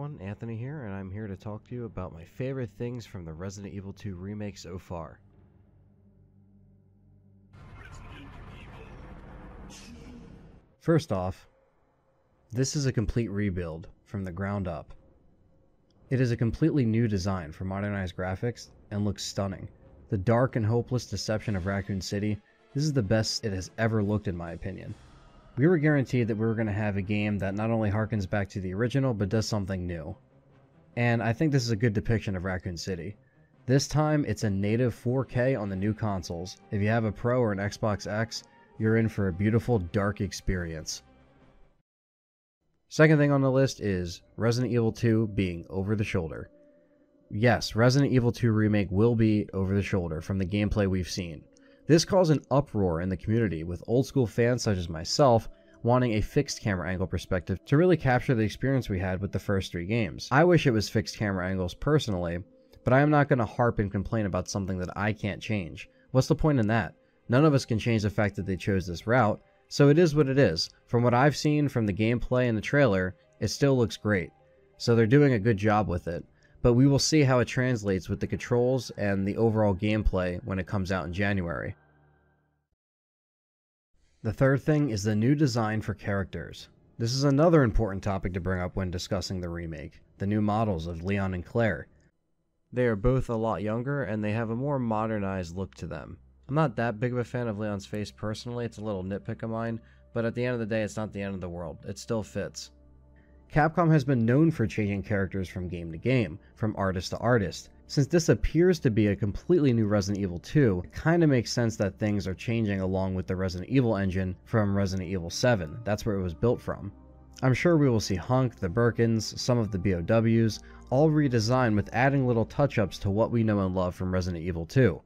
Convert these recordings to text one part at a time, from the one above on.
everyone, Anthony here, and I'm here to talk to you about my favorite things from the Resident Evil 2 remake so far. First off, this is a complete rebuild from the ground up. It is a completely new design for modernized graphics and looks stunning. The dark and hopeless deception of Raccoon City, this is the best it has ever looked in my opinion. We were guaranteed that we were going to have a game that not only harkens back to the original, but does something new. And I think this is a good depiction of Raccoon City. This time, it's a native 4K on the new consoles. If you have a Pro or an Xbox X, you're in for a beautiful, dark experience. Second thing on the list is Resident Evil 2 being over the shoulder. Yes, Resident Evil 2 Remake will be over the shoulder from the gameplay we've seen. This caused an uproar in the community, with old school fans such as myself wanting a fixed camera angle perspective to really capture the experience we had with the first 3 games. I wish it was fixed camera angles personally, but I am not going to harp and complain about something that I can't change. What's the point in that? None of us can change the fact that they chose this route, so it is what it is. From what I've seen from the gameplay and the trailer, it still looks great. So they're doing a good job with it. But we will see how it translates with the controls and the overall gameplay when it comes out in January. The third thing is the new design for characters. This is another important topic to bring up when discussing the remake, the new models of Leon and Claire. They are both a lot younger and they have a more modernized look to them. I'm not that big of a fan of Leon's face personally, it's a little nitpick of mine, but at the end of the day it's not the end of the world, it still fits. Capcom has been known for changing characters from game to game, from artist to artist. Since this appears to be a completely new Resident Evil 2, it kinda makes sense that things are changing along with the Resident Evil engine from Resident Evil 7. That's where it was built from. I'm sure we will see Hunk, the Birkins, some of the BOWs, all redesigned with adding little touch-ups to what we know and love from Resident Evil 2.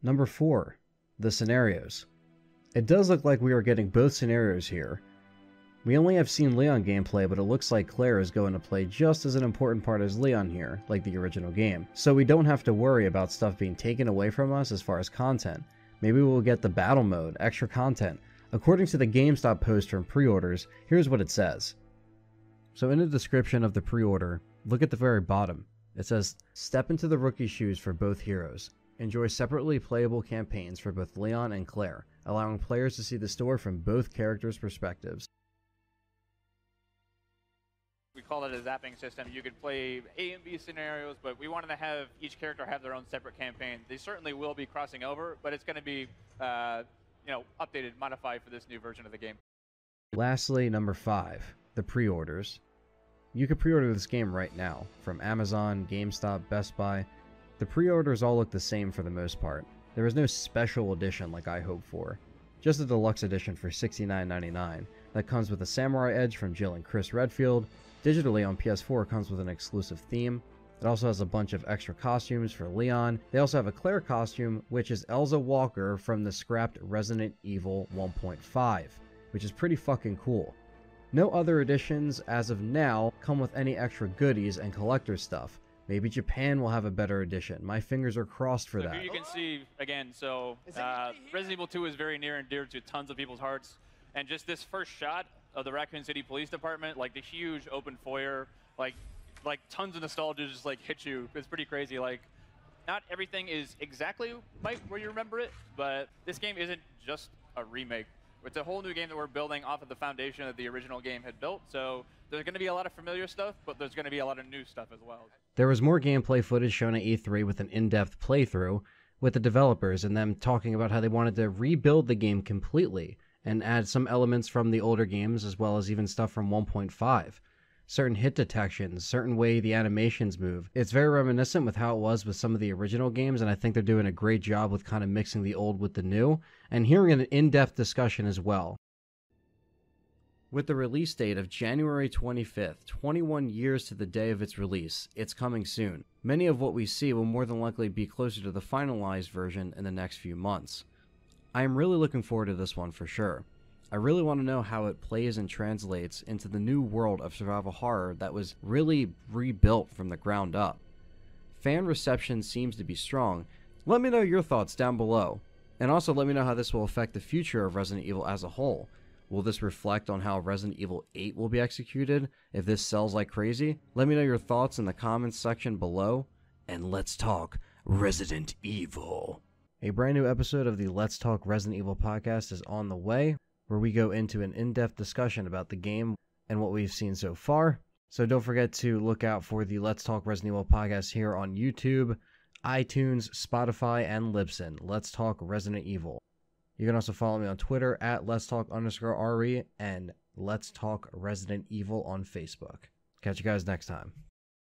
Number 4. The scenarios. It does look like we are getting both scenarios here. We only have seen Leon gameplay, but it looks like Claire is going to play just as an important part as Leon here, like the original game. So we don't have to worry about stuff being taken away from us as far as content. Maybe we'll get the battle mode, extra content. According to the GameStop post from pre-orders, here's what it says. So in the description of the pre-order, look at the very bottom. It says, "Step into the rookie shoes for both heroes. Enjoy separately playable campaigns for both Leon and Claire, allowing players to see the story from both characters' perspectives." We call it a zapping system. You could play A and B scenarios, but we wanted to have each character have their own separate campaign. They certainly will be crossing over, but it's going to be, updated, modified for this new version of the game. Lastly, number 5, the pre-orders. You can pre-order this game right now, from Amazon, GameStop, Best Buy. The pre-orders all look the same for the most part. There is no special edition like I hoped for. Just a deluxe edition for $69.99 that comes with a Samurai Edge from Jill and Chris Redfield. Digitally on PS4 comes with an exclusive theme. It also has a bunch of extra costumes for Leon. They also have a Claire costume, which is Elza Walker from the scrapped Resident Evil 1.5, which is pretty fucking cool. No other editions, as of now, come with any extra goodies and collector stuff. Maybe Japan will have a better edition. My fingers are crossed for that. Here you can see, again, Resident Evil 2 is very near and dear to tons of people's hearts. And just this first shot of the Raccoon City Police Department, like the huge open foyer, like tons of nostalgia just hit you. It's pretty crazy. Not everything is exactly where you remember it, but this game isn't just a remake. It's a whole new game that we're building off of the foundation that the original game had built. So there's going to be a lot of familiar stuff, but there's going to be a lot of new stuff as well. There was more gameplay footage shown at E3 with an in-depth playthrough with the developers and them talking about how they wanted to rebuild the game completely and add some elements from the older games as well as even stuff from 1.5. Certain hit detections, certain way the animations move. It's very reminiscent with how it was with some of the original games, and I think they're doing a great job with kind of mixing the old with the new, and hearing an in-depth discussion as well. With the release date of January 25th, 21 years to the day of its release, it's coming soon. Many of what we see will more than likely be closer to the finalized version in the next few months. I am really looking forward to this one for sure. I really want to know how it plays and translates into the new world of survival horror that was really rebuilt from the ground up. Fan reception seems to be strong. Let me know your thoughts down below. And also let me know how this will affect the future of Resident Evil as a whole. Will this reflect on how Resident Evil 8 will be executed if this sells like crazy? Let me know your thoughts in the comments section below, and let's talk Resident Evil. A brand new episode of the Let's Talk Resident Evil podcast is on the way, where we go into an in-depth discussion about the game and what we've seen so far. So don't forget to look out for the Let's Talk Resident Evil podcast here on YouTube, iTunes, Spotify, and Libsyn. Let's Talk Resident Evil. You can also follow me on Twitter at Let's Talk_RE and Let's Talk Resident Evil on Facebook. Catch you guys next time.